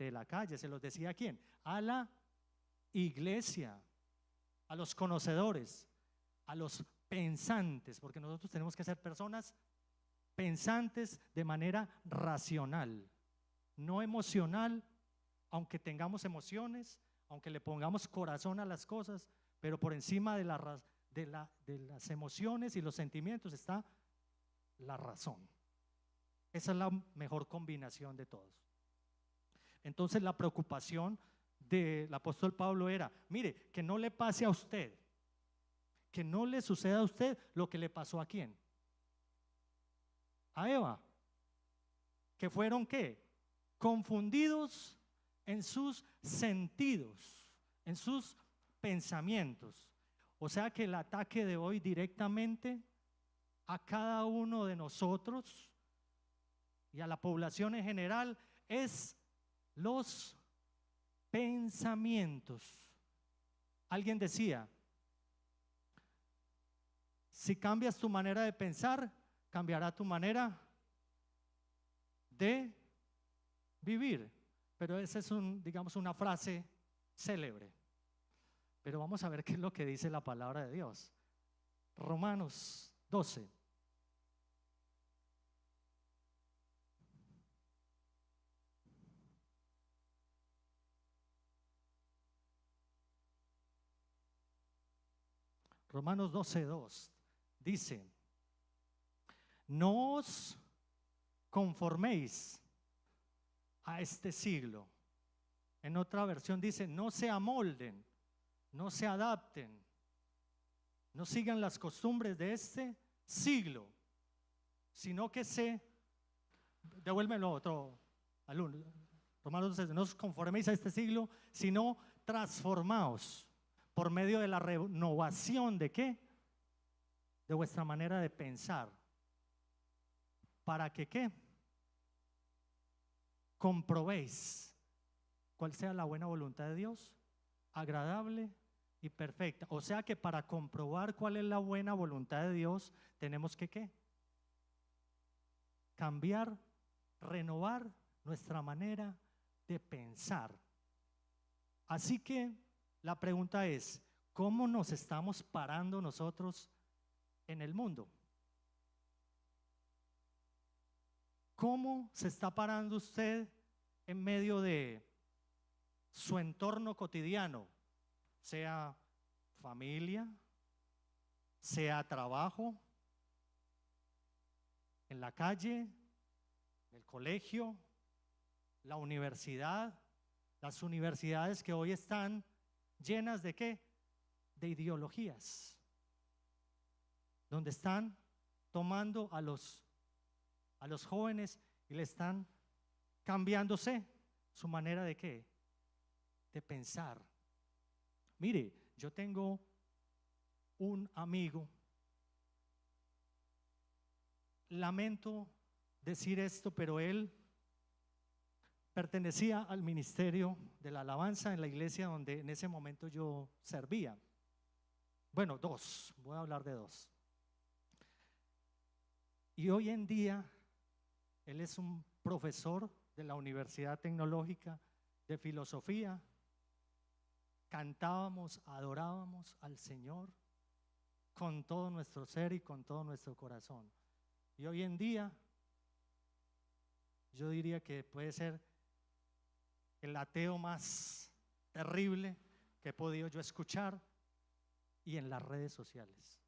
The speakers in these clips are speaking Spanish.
gente de la calle. ¿Se los decía a quién? A la iglesia, a los conocedores, a los pensantes, porque nosotros tenemos que ser personas pensantes de manera racional, no emocional, aunque tengamos emociones, aunque le pongamos corazón a las cosas, pero por encima de las emociones y los sentimientos está la razón. Esa es la mejor combinación de todos. Entonces la preocupación del apóstol Pablo era, mire, que no le pase a usted, que no le suceda a usted lo que le pasó a quién, a Eva, que fueron ¿qué? Confundidos en sus sentidos, en sus pensamientos. O sea que el ataque de hoy directamente a cada uno de nosotros y a la población en general es los pensamientos. Alguien decía, si cambias tu manera de pensar, cambiará tu manera de vivir. Pero esa es digamos, una frase célebre. Pero vamos a ver qué es lo que dice la palabra de Dios. Romanos 12. Romanos 12:2 dice, no os conforméis a este siglo. En otra versión dice, no se amolden, no se adapten, no sigan las costumbres de este siglo, sino que devuélvelo otro alumno. Romanos 12, no os conforméis a este siglo, sino transformaos por medio de la renovación de ¿qué? De vuestra manera de pensar. ¿Para que qué? Comprobéis cuál sea la buena voluntad de Dios, agradable y perfecta. O sea que para comprobar cuál es la buena voluntad de Dios, tenemos que ¿qué? Cambiar, renovar nuestra manera de pensar. Así que la pregunta es, ¿cómo nos estamos parando nosotros en el mundo? ¿Cómo se está parando usted en medio de su entorno cotidiano? Sea familia, sea trabajo, en la calle, el colegio, la universidad, las universidades que hoy están llenas de ¿qué? De ideologías, donde están tomando a los jóvenes y le están cambiándose su manera de ¿qué? De pensar. Mire, yo tengo un amigo, lamento decir esto, pero él pertenecía al ministerio de la alabanza en la iglesia donde en ese momento yo servía. Bueno, voy a hablar de dos. Y hoy en día él es un profesor de la Universidad Tecnológica de Filosofía. Cantábamos, adorábamos al Señor con todo nuestro ser y con todo nuestro corazón. Y hoy en día yo diría que puede ser el ateo más terrible que he podido yo escuchar, y en las redes sociales.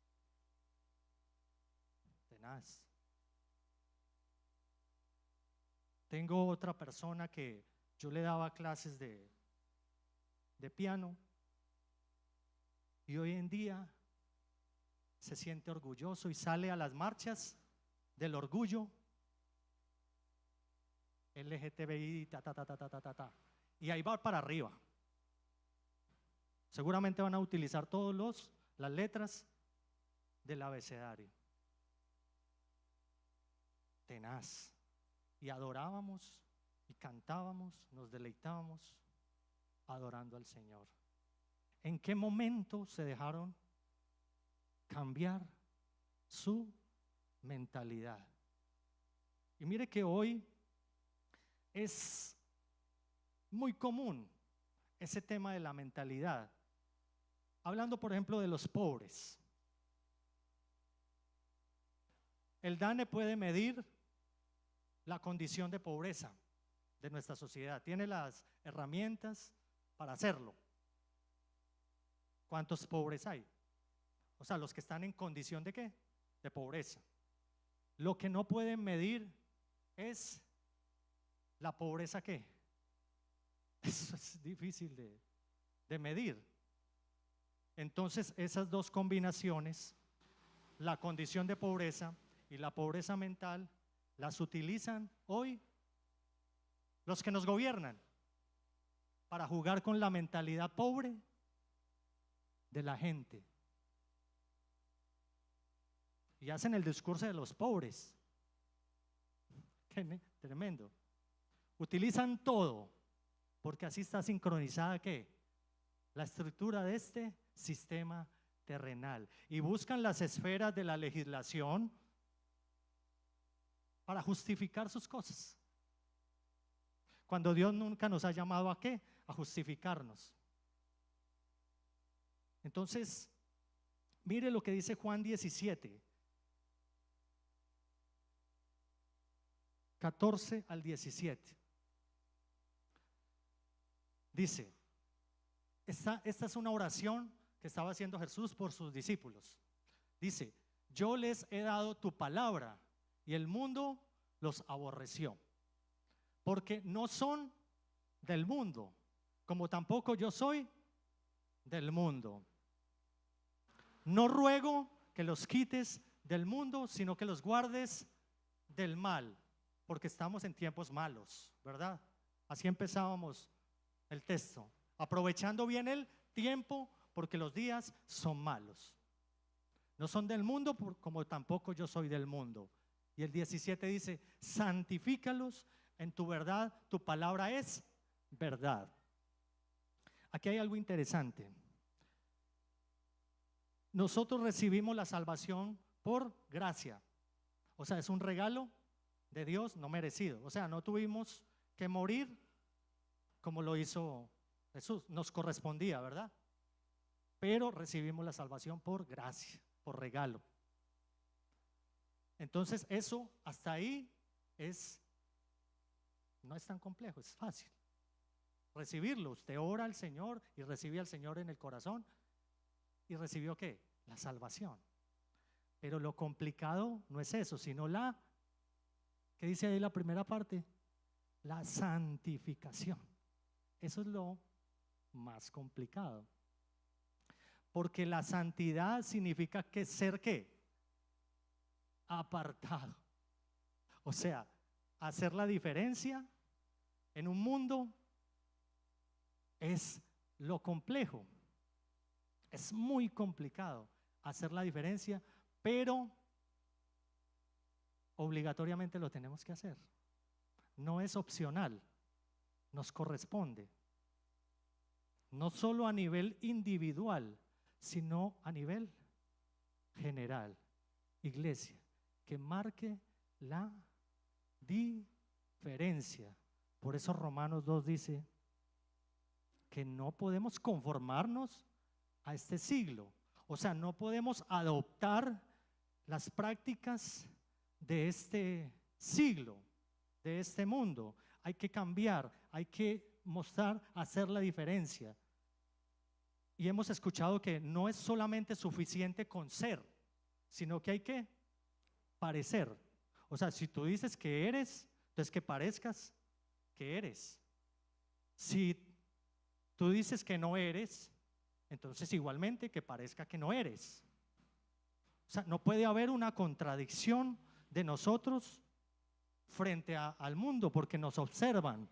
Tenaz. Tengo otra persona que yo le daba clases de piano y hoy en día se siente orgulloso y sale a las marchas del orgullo LGTBI, y ahí va para arriba. Seguramente van a utilizar las letras del abecedario. Tenaz. Y adorábamos y cantábamos, nos deleitábamos adorando al Señor. ¿En qué momento se dejaron cambiar su mentalidad? Y mire que hoy es muy común ese tema de la mentalidad. Hablando, por ejemplo, de los pobres. El DANE puede medir la condición de pobreza de nuestra sociedad. Tiene las herramientas para hacerlo. ¿Cuántos pobres hay? O sea, los que están en condición ¿de qué? De pobreza. Lo que no pueden medir es la pobreza ¿qué? Eso es difícil de medir. Entonces, esas dos combinaciones, la condición de pobreza y la pobreza mental, las utilizan hoy los que nos gobiernan para jugar con la mentalidad pobre de la gente. Y hacen el discurso de los pobres. Qué tremendo. Utilizan todo, porque así está sincronizada ¿qué? La estructura de este sistema terrenal. Y buscan las esferas de la legislación para justificar sus cosas. Cuando Dios nunca nos ha llamado ¿a qué? A justificarnos. Entonces, mire lo que dice Juan 17, 14 al 17. Dice, esta es una oración que estaba haciendo Jesús por sus discípulos. Dice, yo les he dado tu palabra y el mundo los aborreció, porque no son del mundo, como tampoco yo soy del mundo. No ruego que los quites del mundo, sino que los guardes del mal, porque estamos en tiempos malos, ¿verdad? Así empezábamos el texto, aprovechando bien el tiempo, porque los días son malos. No son del mundo, como tampoco yo soy del mundo. Y el 17 dice, santifícalos en tu verdad, tu palabra es verdad. Aquí hay algo interesante. Nosotros recibimos la salvación por gracia. O sea, es un regalo de Dios no merecido. O sea, no tuvimos que morir como lo hizo Jesús. Nos correspondía, ¿verdad? Pero recibimos la salvación por gracia, por regalo. Entonces eso hasta ahí no es tan complejo, es fácil recibirlo. Usted ora al Señor y recibe al Señor en el corazón y recibió ¿qué? La salvación. Pero lo complicado no es eso, sino ¿qué dice ahí la primera parte? La santificación. Eso es lo más complicado. Porque la santidad significa que ser ¿qué? Apartado. O sea, hacer la diferencia en un mundo es lo complejo. Es muy complicado hacer la diferencia, pero obligatoriamente lo tenemos que hacer. No es opcional, nos corresponde. No solo a nivel individual, sino a nivel general. Iglesia, que marque la diferencia. Por eso Romanos 2 dice que no podemos conformarnos a este siglo. O sea, no podemos adoptar las prácticas de este siglo, de este mundo. Hay que cambiar, hay que mostrar, hacer la diferencia. Y hemos escuchado que no es solamente suficiente con ser, sino que hay que parecer. O sea, si tú dices que eres, entonces que parezcas que eres. Si tú dices que no eres, entonces igualmente que parezca que no eres. O sea, no puede haber una contradicción de nosotros frente al mundo, porque nos observan.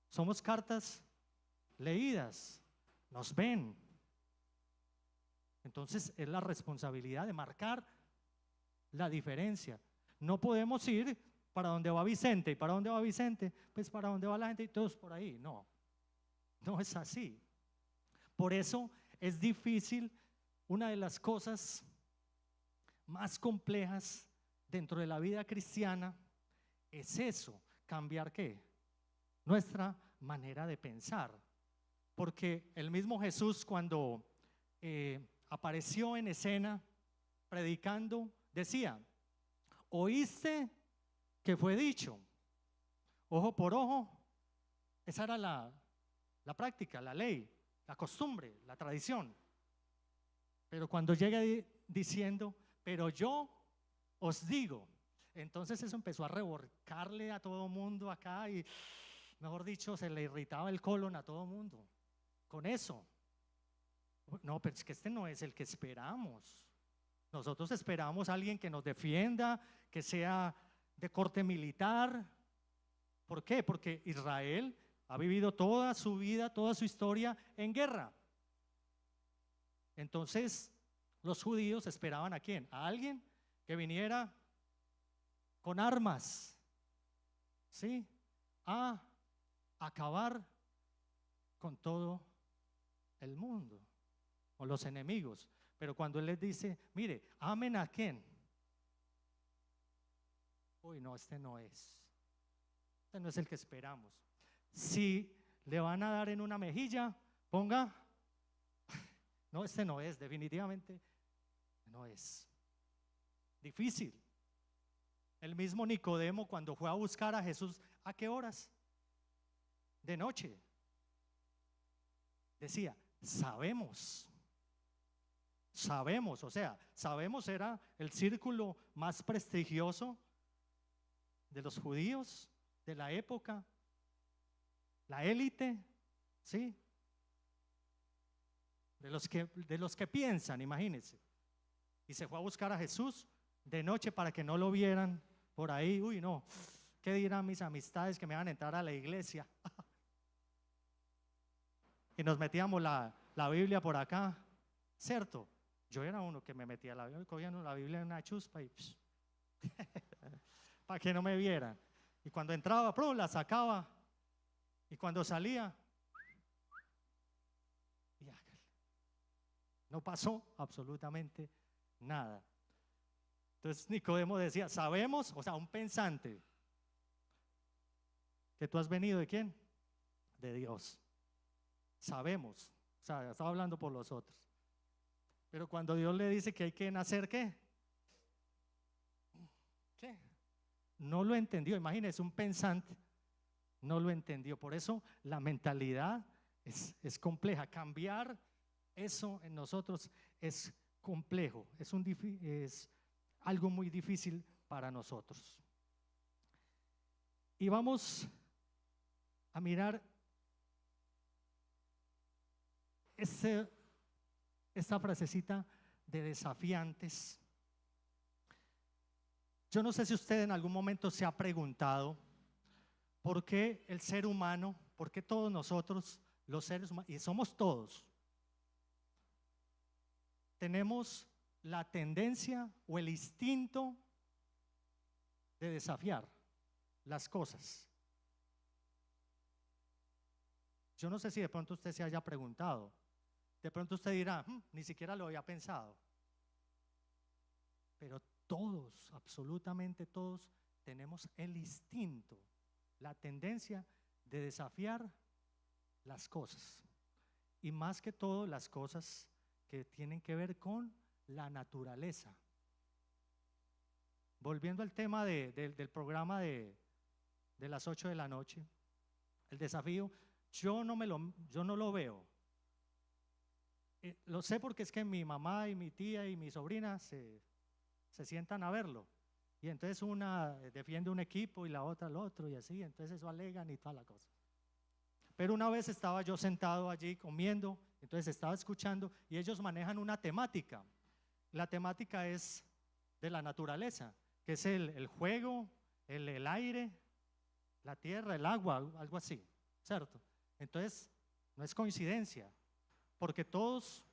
Somos cartas leídas, nos ven. Entonces es la responsabilidad de marcar la diferencia. No podemos ir para donde va Vicente. ¿Y para dónde va Vicente? Pues para donde va la gente y todos por ahí. No, no es así. Por eso es difícil. Una de las cosas más complejas dentro de la vida cristiana es eso, cambiar ¿qué? Nuestra manera de pensar. Porque el mismo Jesús, cuando apareció en escena predicando, decía: oíste que fue dicho, ojo por ojo. Esa era la práctica, la ley, la costumbre, la tradición. Pero cuando llega diciendo: pero yo os digo, entonces eso empezó a revolcarle a todo mundo acá y, mejor dicho, se le irritaba el colon a todo mundo con eso. No, pero es que este no es el que esperamos. Nosotros esperamos a alguien que nos defienda, que sea de corte militar. ¿Por qué? Porque Israel ha vivido toda su vida, toda su historia en guerra. Entonces, los judíos esperaban ¿a quién? A alguien que viniera con armas, ¿sí? A acabar con todo el mundo, con los enemigos. Pero cuando Él les dice: mire, amen ¿a quién? Uy, no, este no es el que esperamos. Si le van a dar en una mejilla, ponga: no, este no es, definitivamente no es. Difícil. El mismo Nicodemo, cuando fue a buscar a Jesús, ¿a qué horas? De noche. Decía: sabemos, o sea, sabemos era el círculo más prestigioso de los judíos de la época, la élite, ¿sí? De los que piensan, imagínense. Y se fue a buscar a Jesús de noche para que no lo vieran por ahí. Uy, no, ¿qué dirán mis amistades que me van a entrar a la iglesia? Y nos metíamos la Biblia por acá, ¿cierto? Yo era uno que me metía la Biblia, cogía la Biblia en una chuspa y para que no me vieran. Y cuando entraba, la sacaba. Y cuando salía, no pasó absolutamente nada. Entonces Nicodemo decía: sabemos, o sea, un pensante, que tú has venido ¿de quién? De Dios. Sabemos, o sea, estaba hablando por los otros. Pero cuando Dios le dice que hay que nacer, ¿qué? ¿Qué? No lo entendió. Imagínense, un pensante no lo entendió. Por eso la mentalidad es compleja. Cambiar eso en nosotros es complejo, es algo muy difícil para nosotros. Y vamos a mirar esta frasecita de desafiantes. Yo no sé si usted en algún momento se ha preguntado por qué el ser humano, por qué todos nosotros, los seres humanos, y somos todos, tenemos la tendencia o el instinto de desafiar las cosas. Yo no sé si de pronto usted se haya preguntado. De pronto usted dirá: ni siquiera lo había pensado. Pero todos, absolutamente todos, tenemos el instinto, la tendencia de desafiar las cosas. Y más que todo las cosas que tienen que ver con la naturaleza. Volviendo al tema del programa de las 8 de la noche, el desafío, yo no lo veo. Lo sé porque es que mi mamá y mi tía y mi sobrina se sientan a verlo. Y entonces una defiende un equipo y la otra el otro y así, entonces eso alegan y toda la cosa. Pero una vez estaba yo sentado allí comiendo, entonces estaba escuchando y ellos manejan una temática. La temática es de la naturaleza, que es el fuego, el aire, la tierra, el agua, algo así, ¿cierto? Entonces, no es coincidencia, porque todos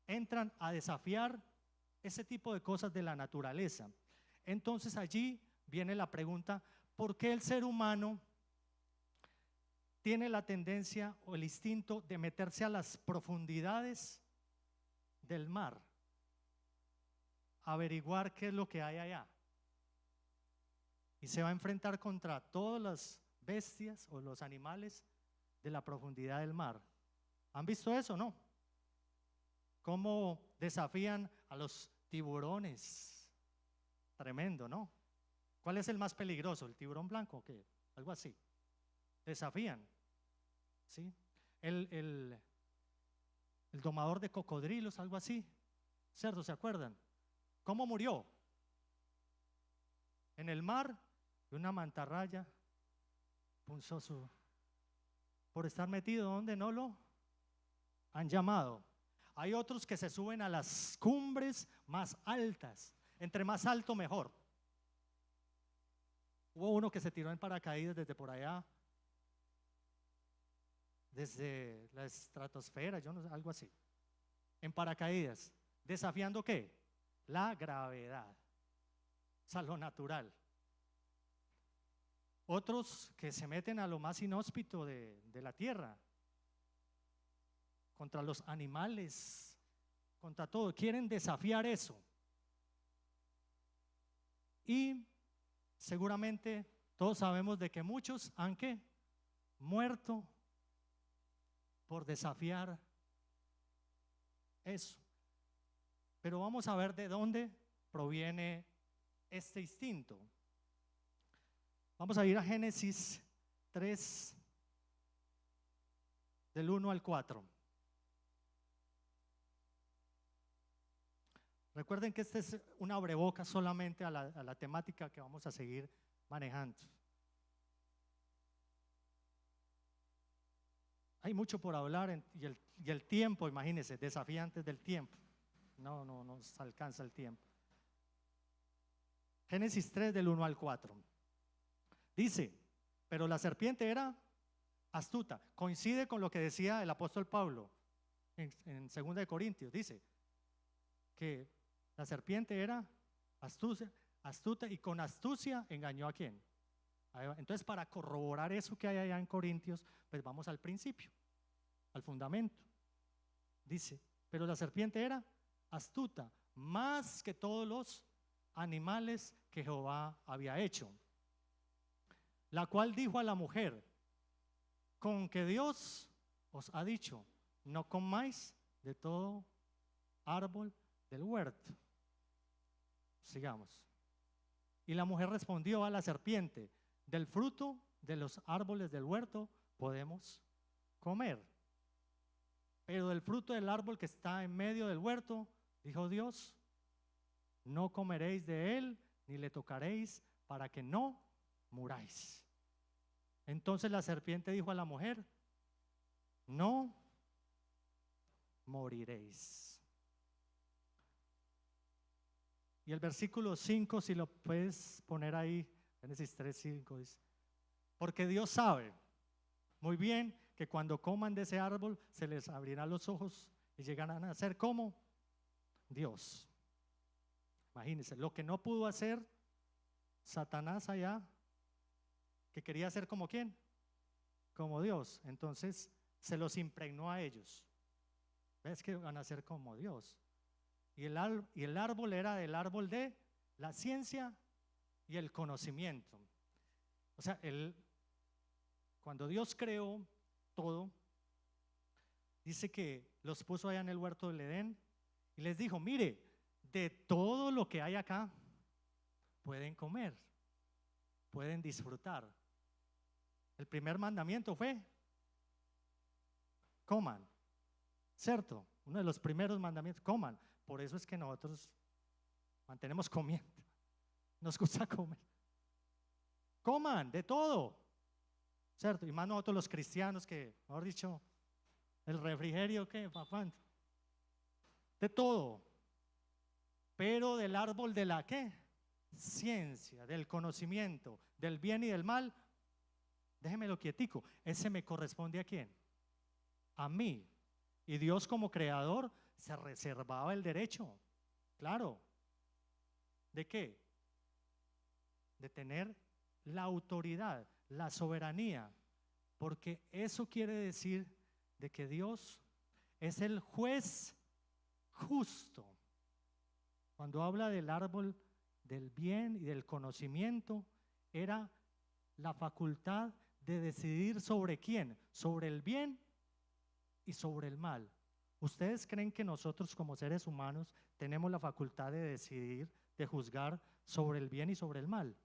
entran a desafiar ese tipo de cosas de la naturaleza. Entonces allí viene la pregunta: ¿por qué el ser humano tiene la tendencia o el instinto de meterse a las profundidades del mar, averiguar qué es lo que hay allá? Y se va a enfrentar contra todas las bestias o los animales de la profundidad del mar. ¿Han visto eso, no? Cómo desafían a los tiburones. Tremendo, ¿no? ¿Cuál es el más peligroso? ¿El tiburón blanco o qué? Algo así. Desafían, ¿sí? El domador de cocodrilos, algo así. ¿Cierto? ¿Se acuerdan? ¿Cómo murió? En el mar, y una mantarraya punzó por estar metido donde no lo han llamado. Hay otros que se suben a las cumbres más altas. Entre más alto, mejor. Hubo uno que se tiró en paracaídas desde por allá, desde la estratosfera, yo no sé, algo así. En paracaídas. ¿Desafiando qué? La gravedad. O sea, lo natural. Otros que se meten a lo más inhóspito de la tierra, contra los animales, contra todo, quieren desafiar eso. Y seguramente todos sabemos de que muchos han ¿qué? Muerto por desafiar eso. Pero vamos a ver de dónde proviene este instinto. Vamos a ir a Génesis 3, del 1 al 4. Recuerden que esta es una abrebocas solamente a la temática que vamos a seguir manejando. Hay mucho por hablar y el tiempo, imagínense, desafiantes del tiempo. No nos alcanza el tiempo. Génesis 3 del 1 al 4. Dice, pero la serpiente era astuta. Coincide con lo que decía el apóstol Pablo en 2 de Corintios. Dice que la serpiente era astuta y con astucia engañó ¿a quién? A Eva. Entonces, para corroborar eso que hay allá en Corintios, pues vamos al principio, al fundamento. Dice, pero la serpiente era astuta, más que todos los animales que Jehová había hecho, la cual dijo a la mujer, con que Dios os ha dicho, no comáis de todo árbol del huerto. Sigamos. Y la mujer respondió a la serpiente, del fruto de los árboles del huerto podemos comer, pero del fruto del árbol que está en medio del huerto, dijo Dios, no comeréis de él, ni le tocaréis, para que no muráis. Entonces la serpiente dijo a la mujer, no moriréis. Y el versículo 5, si lo puedes poner ahí, Génesis 3, 5, dice, porque Dios sabe muy bien que cuando coman de ese árbol se les abrirán los ojos y llegarán a ser como Dios. Imagínense, lo que no pudo hacer Satanás allá, que quería ser como ¿quién? Como Dios. Entonces se los impregnó a ellos. ¿Ves que van a ser como Dios? Y el árbol era el árbol de la ciencia y el conocimiento. O sea, cuando Dios creó todo, dice que los puso allá en el huerto del Edén y les dijo, mire, de todo lo que hay acá pueden comer, pueden disfrutar. El primer mandamiento fue, coman, ¿cierto? Uno de los primeros mandamientos, coman. Por eso es que nosotros mantenemos comiendo, nos gusta comer. Coman de todo, ¿cierto? Y más nosotros los cristianos que, mejor dicho, el refrigerio, ¿qué? ¿Para cuánto? De todo. Pero del árbol de la ¿qué? Ciencia, del conocimiento, del bien y del mal, déjemelo quietico, ese me corresponde ¿a quién? A mí. Y Dios como creador se reservaba el derecho, claro, ¿de qué? De tener la autoridad, la soberanía, porque eso quiere decir de que Dios es el juez justo. Cuando habla del árbol del bien y del conocimiento, era la facultad de decidir sobre quién, sobre el bien y sobre el mal. ¿Ustedes creen que nosotros como seres humanos tenemos la facultad de decidir, de juzgar sobre el bien y sobre el mal?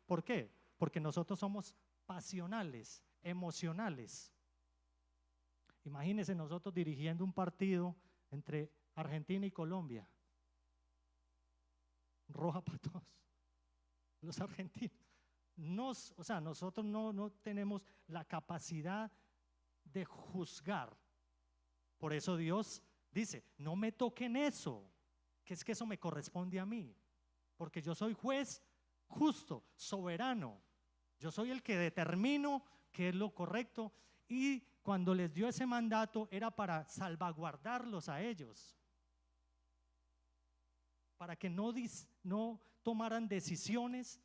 ¿Por qué? Porque nosotros somos pasionales, emocionales. Imagínense nosotros dirigiendo un partido entre Argentina y Colombia. Roja para todos los argentinos. O sea, nosotros no tenemos la capacidad de juzgar. Por eso Dios dice, no me toquen eso, que es que eso me corresponde a mí, porque yo soy juez justo, soberano. Yo soy el que determino qué es lo correcto, y cuando les dio ese mandato era para salvaguardarlos a ellos, para que no tomaran decisiones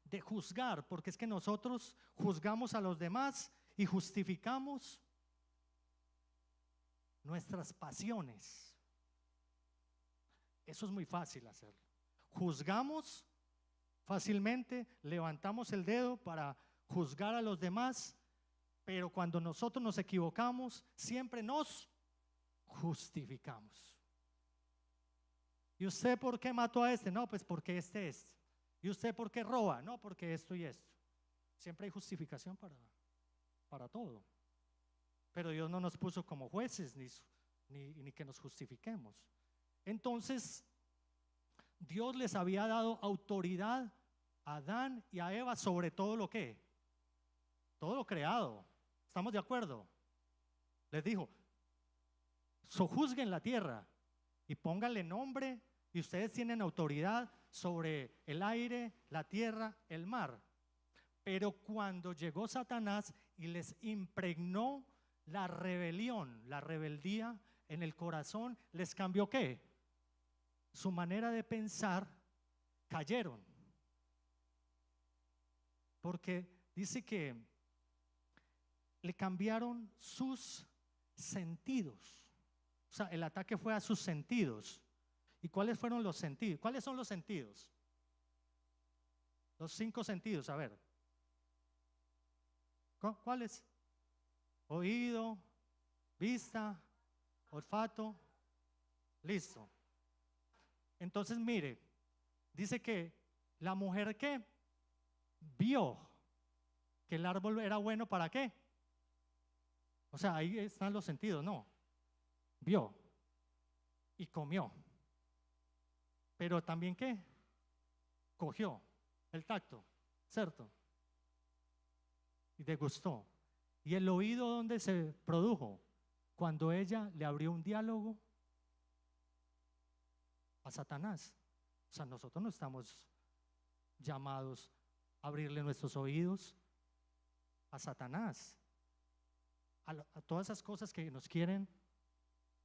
de juzgar, porque es que nosotros juzgamos a los demás y justificamos nuestras pasiones. Eso es muy fácil hacerlo. Juzgamos fácilmente, levantamos el dedo para juzgar a los demás, pero cuando nosotros nos equivocamos, siempre nos justificamos. ¿Y usted por qué mató a este? No, pues porque este es. ¿Y usted por qué roba? No, porque esto y esto. Siempre hay justificación para todo. Pero Dios no nos puso como jueces ni que nos justifiquemos. Entonces, Dios les había dado autoridad a Adán y a Eva sobre todo lo que, todo lo creado. ¿Estamos de acuerdo? Les dijo, sojuzguen la tierra y pónganle nombre, y ustedes tienen autoridad sobre el aire, la tierra, el mar. Pero cuando llegó Satanás y les impregnó la rebelión, la rebeldía en el corazón, les cambió ¿qué? Su manera de pensar, cayeron. Porque dice que le cambiaron sus sentidos. O sea, el ataque fue a sus sentidos. ¿Y cuáles fueron los sentidos? ¿Cuáles son los sentidos? Los 5 sentidos, a ver. ¿Cuáles? Oído, vista, olfato, listo. Entonces mire, dice que la mujer ¿qué? Vio que el árbol era bueno ¿para qué? O sea, ahí están los sentidos, no. Vio y comió. Pero también ¿qué? Cogió el tacto, ¿cierto? Y degustó. ¿Y el oído dónde se produjo? Cuando ella le abrió un diálogo a Satanás. O sea, nosotros no estamos llamados a abrirle nuestros oídos a Satanás, a todas esas cosas que nos quieren,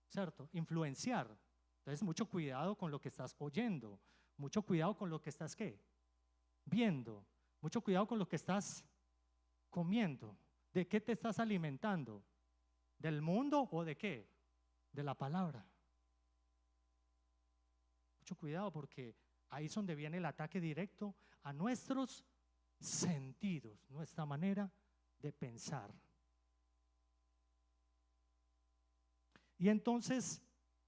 ¿cierto?, influenciar. Entonces, mucho cuidado con lo que estás oyendo, mucho cuidado con lo que estás ¿qué? Viendo, mucho cuidado con lo que estás comiendo. ¿De qué te estás alimentando? ¿Del mundo o de qué? De la palabra. Mucho cuidado, porque ahí es donde viene el ataque directo a nuestros sentidos, nuestra manera de pensar. Y entonces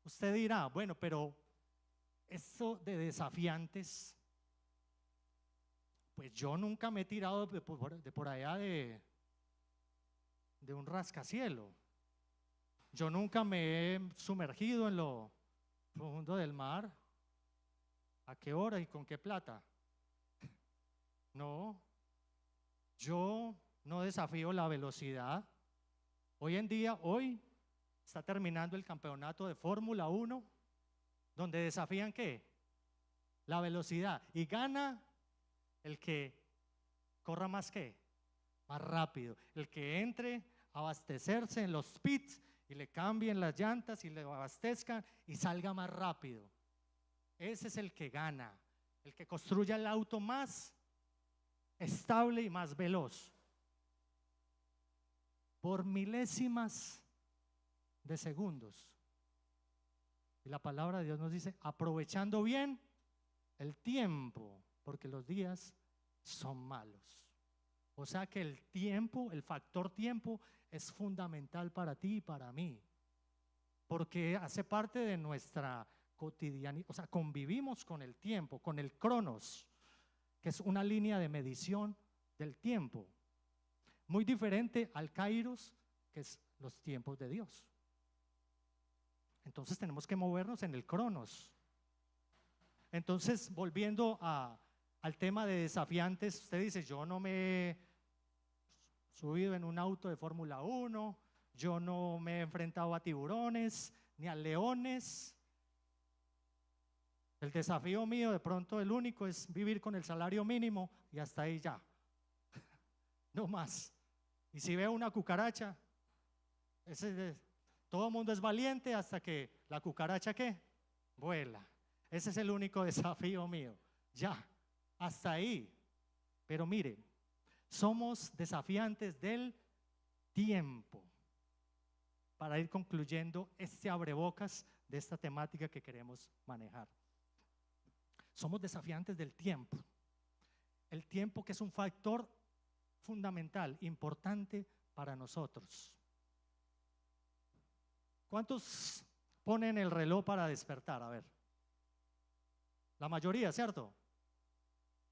usted dirá, bueno, pero esto de desafiantes, pues yo nunca me he tirado de por allá de un rascacielo. Yo nunca me he sumergido en lo profundo del mar. ¿A qué hora y con qué plata? No, yo no desafío la velocidad. Hoy en día, hoy está terminando el campeonato de Fórmula 1, donde desafían ¿qué? La velocidad, y gana el que corra más ¿qué? Más rápido, el que entre a abastecerse en los pits y le cambien las llantas y le abastezcan y salga más rápido. Ese es el que gana, el que construya el auto más estable y más veloz. Por milésimas de segundos. Y la palabra de Dios nos dice, aprovechando bien el tiempo, porque los días son malos. O sea que el tiempo, el factor tiempo es fundamental para ti y para mí, porque hace parte de nuestra cotidianidad, o sea, convivimos con el tiempo, con el cronos, que es una línea de medición del tiempo, muy diferente al kairos, que es los tiempos de Dios. Entonces tenemos que movernos en el cronos. Entonces, volviendo al tema de desafiantes, usted dice, yo no me he subido en un auto de Fórmula 1, yo no me he enfrentado a tiburones, ni a leones. El desafío mío, de pronto el único, es vivir con el salario mínimo y hasta ahí ya, no más. Y si veo una cucaracha, todo el mundo es valiente hasta que la cucaracha, ¿qué? Vuela. Ese es el único desafío mío, ya, hasta ahí. Pero mire, somos desafiantes del tiempo. Para ir concluyendo este abrebocas de esta temática que queremos manejar. Somos desafiantes del tiempo. El tiempo, que es un factor fundamental, importante para nosotros. ¿Cuántos ponen el reloj para despertar? A ver. La mayoría, ¿cierto?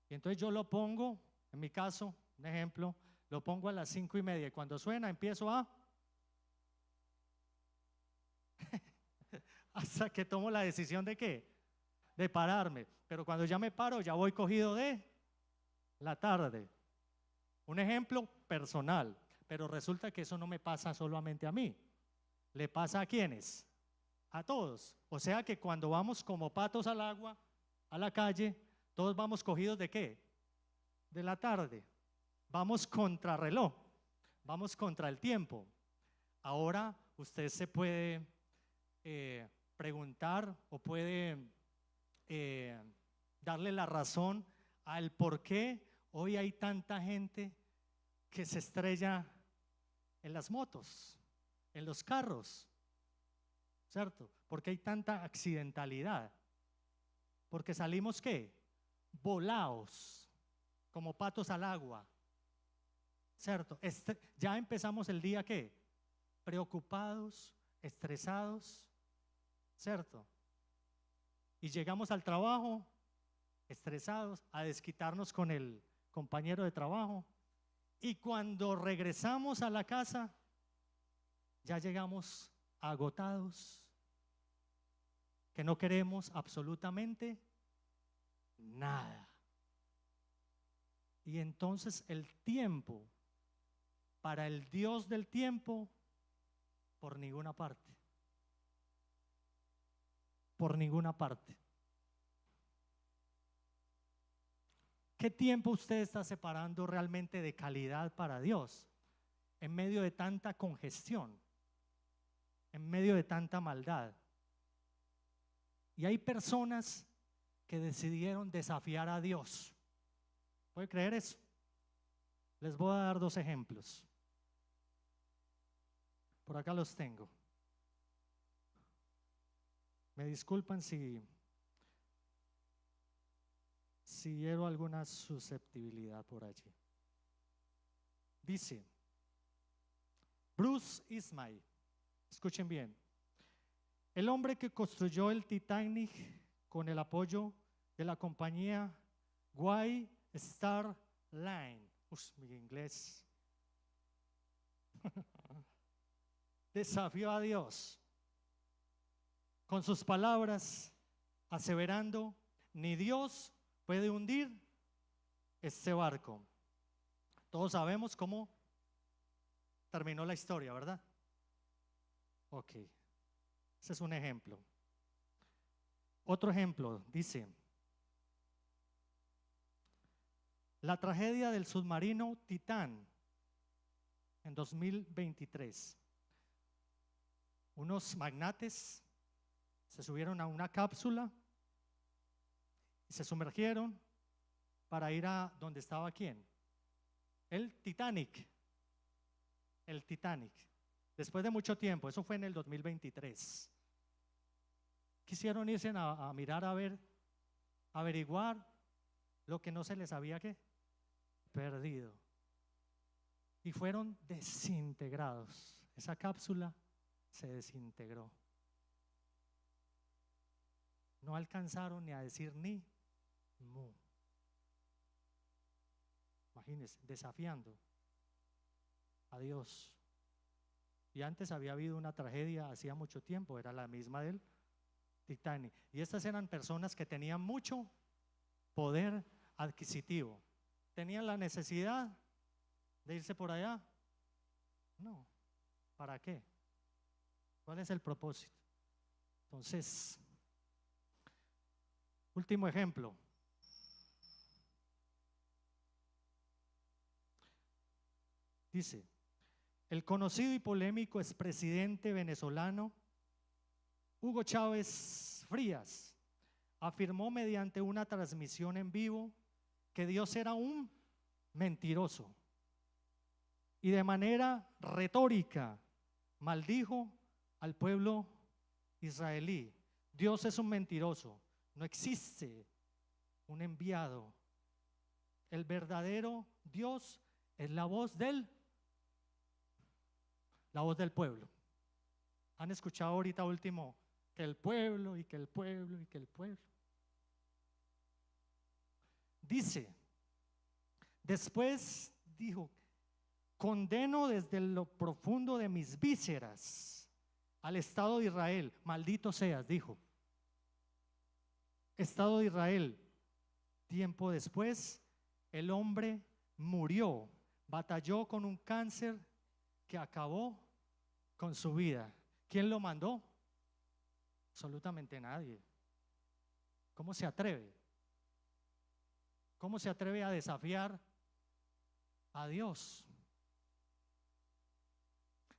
Y entonces yo lo pongo, en mi caso, un ejemplo, lo pongo a las 5:30 y cuando suena empiezo hasta que tomo la decisión de ¿qué? De pararme. Pero cuando ya me paro, ya voy cogido de la tarde. Un ejemplo personal, pero resulta que eso no me pasa solamente a mí. ¿Le pasa a quiénes? A todos. O sea que cuando vamos como patos al agua, a la calle, todos vamos cogidos ¿de qué? De la tarde. Vamos contra reloj, vamos contra el tiempo. Ahora usted se puede preguntar o puede darle la razón al por qué hoy hay tanta gente que se estrella en las motos, en los carros, ¿cierto? Porque hay tanta accidentalidad. Porque salimos ¿qué? Volados, como patos al agua, ¿cierto? Ya empezamos el día ¿qué? Preocupados, estresados, ¿cierto? Y llegamos al trabajo estresados, a desquitarnos con el compañero de trabajo. Y cuando regresamos a la casa, ya llegamos agotados, que no queremos absolutamente nada. Y entonces el tiempo, para el Dios del tiempo, por ninguna parte. Por ninguna parte. ¿Qué tiempo usted está separando realmente de calidad para Dios? En medio de tanta congestión, en medio de tanta maldad. Y hay personas que decidieron desafiar a Dios. ¿Puede creer eso? Les voy a dar 2 ejemplos. Por acá los tengo. Me disculpan si hiero alguna susceptibilidad por allí. Dice Bruce Ismay, escuchen bien, el hombre que construyó el Titanic con el apoyo de la compañía White Star Line. Mi inglés. Desafió a Dios con sus palabras, aseverando: ni Dios puede hundir este barco. Todos sabemos cómo terminó la historia, ¿verdad? Ok, ese es un ejemplo. Otro ejemplo, dice: la tragedia del submarino Titán en 2023. Unos magnates se subieron a una cápsula y se sumergieron para ir a donde estaba ¿quién? El Titanic. El Titanic. Después de mucho tiempo, eso fue en el 2023. Quisieron irse a mirar, a ver, averiguar lo que no se les había ¿qué? Perdido. y fueron desintegrados. Esa cápsula se desintegró. No alcanzaron ni a decir ni mu. Imagínense, desafiando a Dios. Y antes había habido una tragedia hacía mucho tiempo, era la misma del Titanic. Y estas eran personas que tenían mucho poder adquisitivo. ¿Tenían la necesidad de irse por allá? No. ¿Para qué? ¿Cuál es el propósito? Entonces, último ejemplo. Dice, el conocido y polémico expresidente venezolano Hugo Chávez Frías afirmó mediante una transmisión en vivo que Dios era un mentiroso y de manera retórica maldijo al pueblo israelí. Dios es un mentiroso, no existe un enviado. El verdadero Dios es la voz del pueblo. ¿Han escuchado ahorita último que el pueblo y que el pueblo y que el pueblo? Dice, después dijo, condeno desde lo profundo de mis vísceras al Estado de Israel. Maldito seas, dijo. Estado de Israel. Tiempo después, el hombre murió, batalló con un cáncer que acabó con su vida. ¿Quién lo mandó? Absolutamente nadie. ¿Cómo se atreve? ¿Cómo se atreve a desafiar a Dios?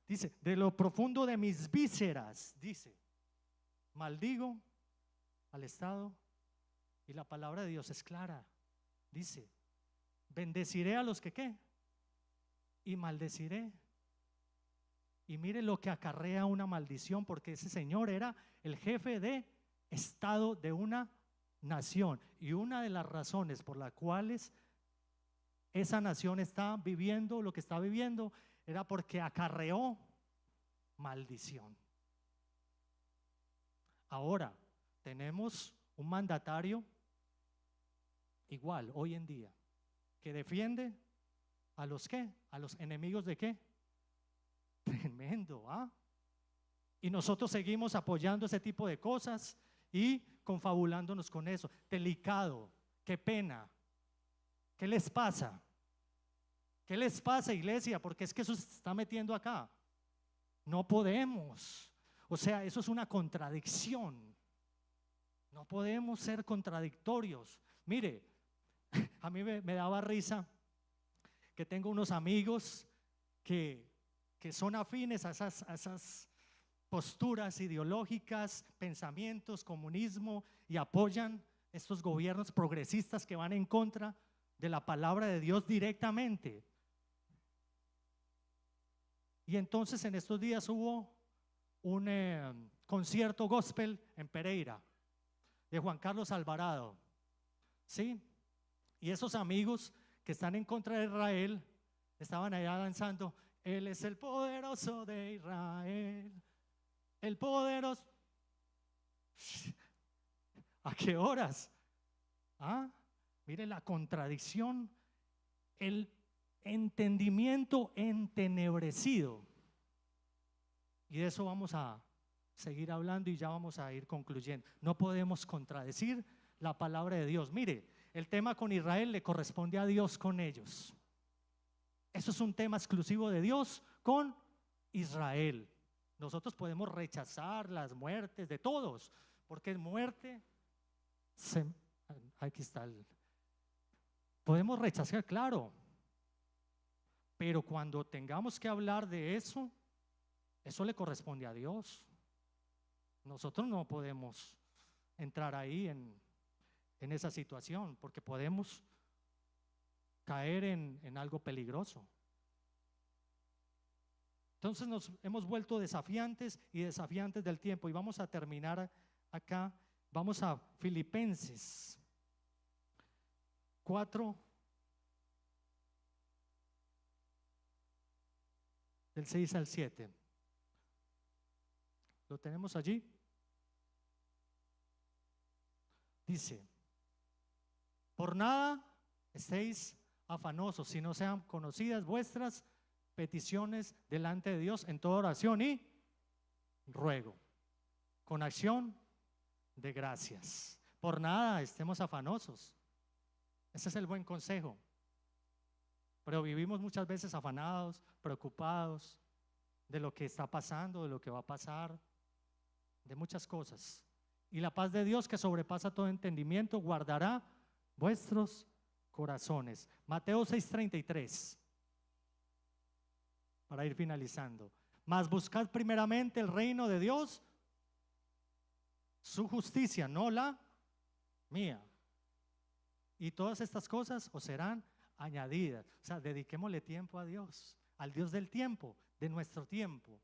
Dice, de lo profundo de mis vísceras, dice, maldigo al Estado. Y la palabra de Dios es clara. Dice, bendeciré a los que ¿qué? Y maldeciré. Y mire lo que acarrea una maldición, porque ese señor era el jefe de Estado de una nación. Y una de las razones por las cuales esa nación está viviendo lo que está viviendo era porque acarreó maldición. Ahora tenemos un mandatario igual hoy en día que defiende a los ¿qué? A los enemigos de ¿qué? Tremendo, ¿ah? Y nosotros seguimos apoyando ese tipo de cosas y confabulándonos con eso. Delicado, qué pena. ¿Qué les pasa? ¿Qué les pasa, iglesia? Porque es que eso se está metiendo acá. No podemos. O sea, eso es una contradicción. No podemos ser contradictorios. Mire, a mí me daba risa que tengo unos amigos que son afines a esas posturas ideológicas, pensamientos, comunismo, y apoyan estos gobiernos progresistas que van en contra de la palabra de Dios directamente. Y entonces en estos días hubo un concierto gospel en Pereira de Juan Carlos Alvarado, ¿sí? Y esos amigos que están en contra de Israel estaban allá danzando, Él es el poderoso de Israel, el poderoso. ¿A qué horas? ¿Ah? Mire la contradicción, el entendimiento entenebrecido. Y de eso vamos a seguir hablando y ya vamos a ir concluyendo. No podemos contradecir la palabra de Dios. Mire, el tema con Israel le corresponde a Dios con ellos. Eso es un tema exclusivo de Dios con Israel. Nosotros podemos rechazar las muertes de todos, porque es muerte. Aquí está podemos rechazar, claro, pero cuando tengamos que hablar de eso, eso le corresponde a Dios. Nosotros no podemos entrar ahí en esa situación, porque podemos caer en algo peligroso. Entonces nos hemos vuelto desafiantes y desafiantes del tiempo, y vamos a terminar acá. Vamos a Filipenses 4. del 6 al 7. ¿Lo tenemos allí? Dice: por nada estéis afanosos, si no sean conocidas vuestras peticiones delante de Dios en toda oración y ruego, con acción de gracias. Por nada estemos afanosos. Ese es el buen consejo. Pero vivimos muchas veces afanados, preocupados de lo que está pasando, de lo que va a pasar, de muchas cosas. Y la paz de Dios, que sobrepasa todo entendimiento, guardará vuestros corazones. Mateo 6:33, para ir finalizando. Mas buscad primeramente el reino de Dios, su justicia, no la mía, y todas estas cosas os serán añadidas. O sea, dediquémosle tiempo a Dios, al Dios del tiempo, de nuestro tiempo.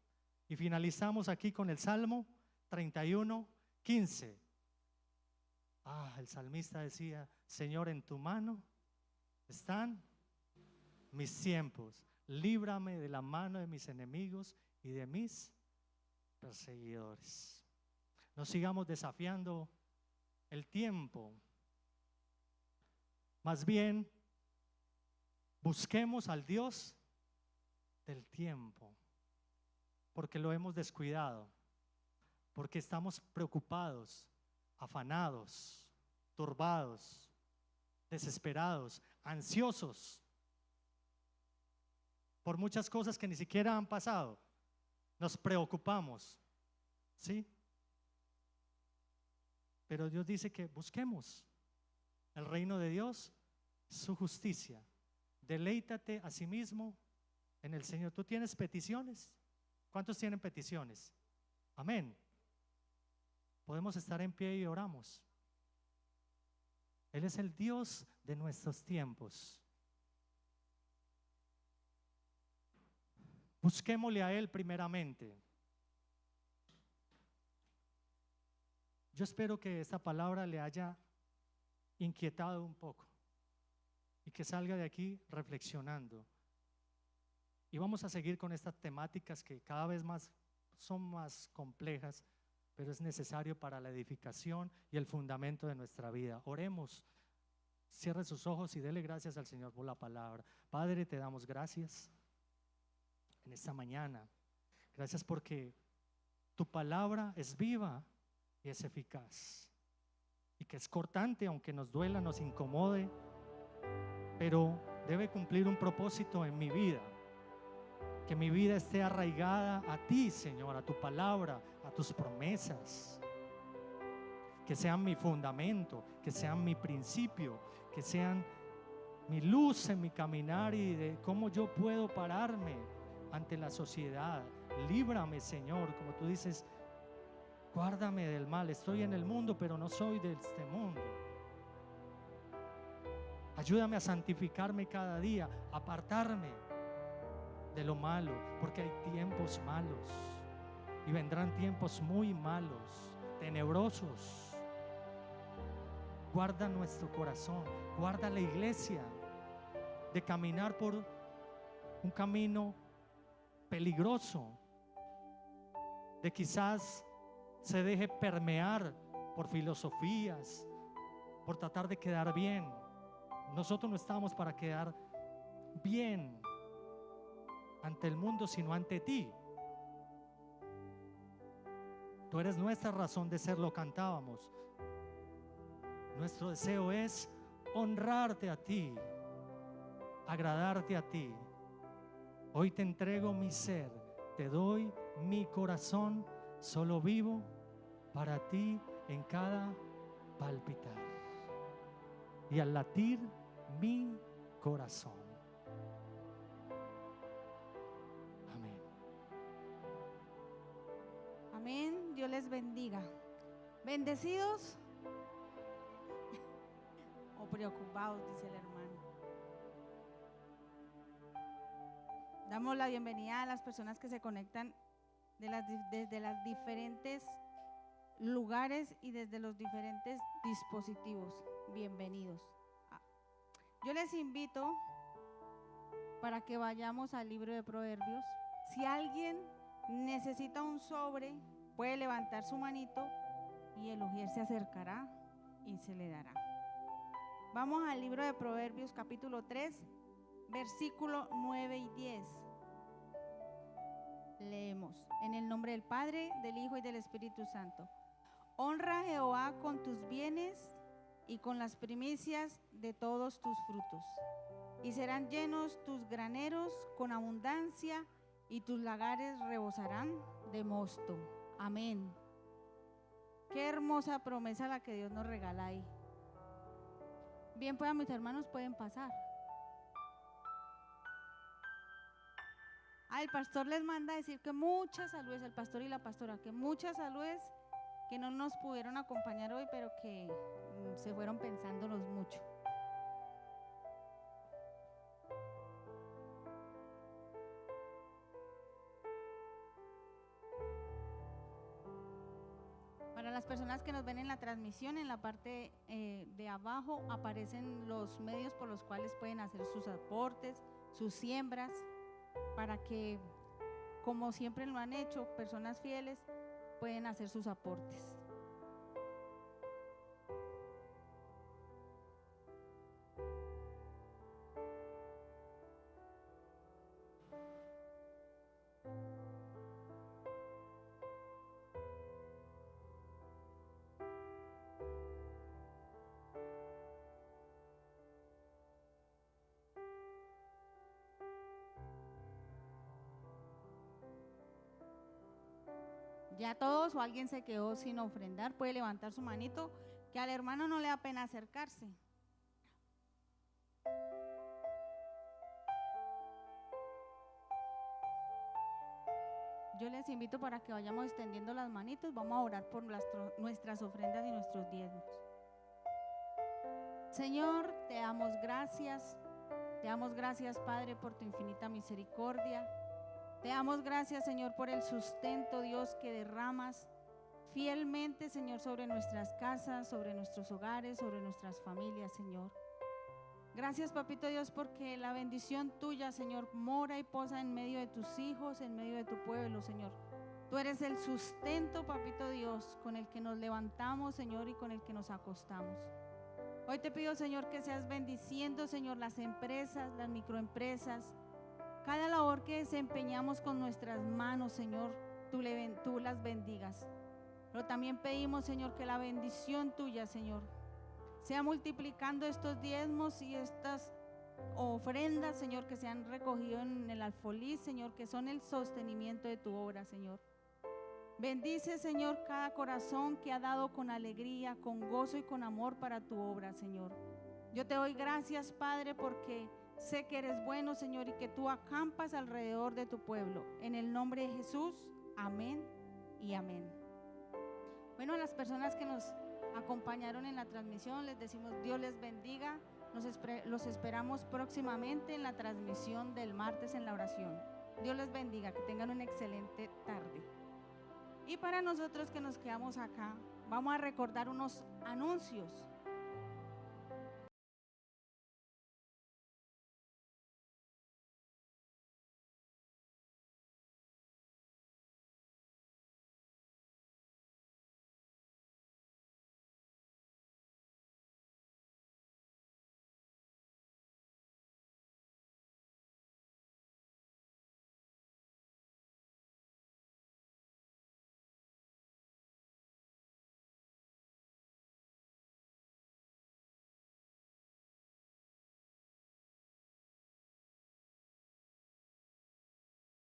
Y finalizamos aquí con el Salmo 31:15. El salmista decía: Señor, en tu mano están mis tiempos, líbrame de la mano de mis enemigos y de mis perseguidores. No sigamos desafiando el tiempo, más bien busquemos al Dios del tiempo, porque lo hemos descuidado, porque estamos preocupados, afanados, turbados, desesperados, ansiosos por muchas cosas que ni siquiera han pasado. Nos preocupamos, ¿sí? Pero Dios dice que busquemos el reino de Dios, su justicia. Deleítate a sí mismo en el Señor. ¿Tú tienes peticiones? ¿Cuántos tienen peticiones? Amén. Podemos estar en pie y oramos. Él es el Dios de nuestros tiempos. Busquémosle a Él primeramente. Yo espero que esta palabra le haya inquietado un poco y que salga de aquí reflexionando. Y vamos a seguir con estas temáticas que cada vez más son más complejas, pero es necesario para la edificación y el fundamento de nuestra vida. Oremos. Cierre sus ojos y dele gracias al Señor por la palabra. Padre, te damos gracias en esta mañana. Gracias porque tu palabra es viva y es eficaz, y que es cortante, aunque nos duela, nos incomode, pero debe cumplir un propósito en mi vida. Que mi vida esté arraigada a ti, Señor, a tu palabra, a tus promesas. Que sean mi fundamento, que sean mi principio, que sean mi luz en mi caminar y de cómo yo puedo pararme ante la sociedad. Líbrame, Señor, como tú dices, guárdame del mal. Estoy en el mundo, pero no soy de este mundo. Ayúdame a santificarme cada día, a apartarme de lo malo, porque hay tiempos malos y vendrán tiempos muy malos, tenebrosos. Guarda nuestro corazón, guarda la iglesia de caminar por un camino peligroso, de quizás se deje permear por filosofías, por tratar de quedar bien. Nosotros no estamos para quedar bien ante el mundo, sino ante ti. Tú eres nuestra razón de ser, lo cantábamos. Nuestro deseo es honrarte a ti, agradarte a ti. Hoy te entrego mi ser, te doy mi corazón, solo vivo para ti en cada palpitar y al latir mi corazón. Amén. Amén. Dios les bendiga. Bendecidos o preocupados, dice el hermano. Damos la bienvenida a las personas que se conectan desde las diferentes lugares y desde los diferentes dispositivos. Bienvenidos. Yo les invito para que vayamos al libro de Proverbios Si alguien necesita un sobre, puede levantar su manito y el ujier se acercará y se le dará. Vamos al libro de Proverbios capítulo 3, versículo 9 y 10. Leemos, en el nombre del Padre, del Hijo y del Espíritu Santo. Honra a Jehová con tus bienes y con las primicias de todos tus frutos. Y serán llenos tus graneros con abundancia y tus lagares rebosarán de mosto. Amén. Qué hermosa promesa la que Dios nos regala ahí. Bien, pues mis hermanos pueden pasar. El pastor les manda a decir que muchas saludes, el pastor y la pastora, que muchas saludes, que no nos pudieron acompañar hoy, pero que se fueron pensándolos mucho. Para las personas que nos ven en la transmisión, en la parte de abajo aparecen los medios por los cuales pueden hacer sus aportes, sus siembras, para que, como siempre lo han hecho, personas fieles pueden hacer sus aportes. Ya todos o alguien se quedó sin ofrendar, puede levantar su manito, que al hermano no le da pena acercarse. Yo les invito para que vayamos extendiendo las manitos, vamos a orar por nuestras ofrendas y nuestros diezmos. Señor, te damos gracias, Padre, por tu infinita misericordia. Te damos gracias, Señor, por el sustento, Dios, que derramas fielmente, Señor, sobre nuestras casas, sobre nuestros hogares, sobre nuestras familias, Señor. Gracias, Papito Dios, porque la bendición tuya, Señor, mora y posa en medio de tus hijos, en medio de tu pueblo, Señor. Tú eres el sustento, Papito Dios, con el que nos levantamos, Señor, y con el que nos acostamos. Hoy te pido, Señor, que seas bendiciendo, Señor, las empresas, las microempresas, cada labor que desempeñamos con nuestras manos, Señor, tú las bendigas. Pero también pedimos, Señor, que la bendición tuya, Señor, sea multiplicando estos diezmos y estas ofrendas, Señor, que se han recogido en el alfolí, Señor, que son el sostenimiento de tu obra, Señor. Bendice, Señor, cada corazón que ha dado con alegría, con gozo y con amor para tu obra, Señor. Yo te doy gracias, Padre, porque sé que eres bueno, Señor, y que tú acampas alrededor de tu pueblo. En el nombre de Jesús, amén y amén. Bueno, a las personas que nos acompañaron en la transmisión, les decimos Dios les bendiga. Los esperamos próximamente en la transmisión del martes en la oración. Dios les bendiga, que tengan una excelente tarde. Y para nosotros que nos quedamos acá, vamos a recordar unos anuncios.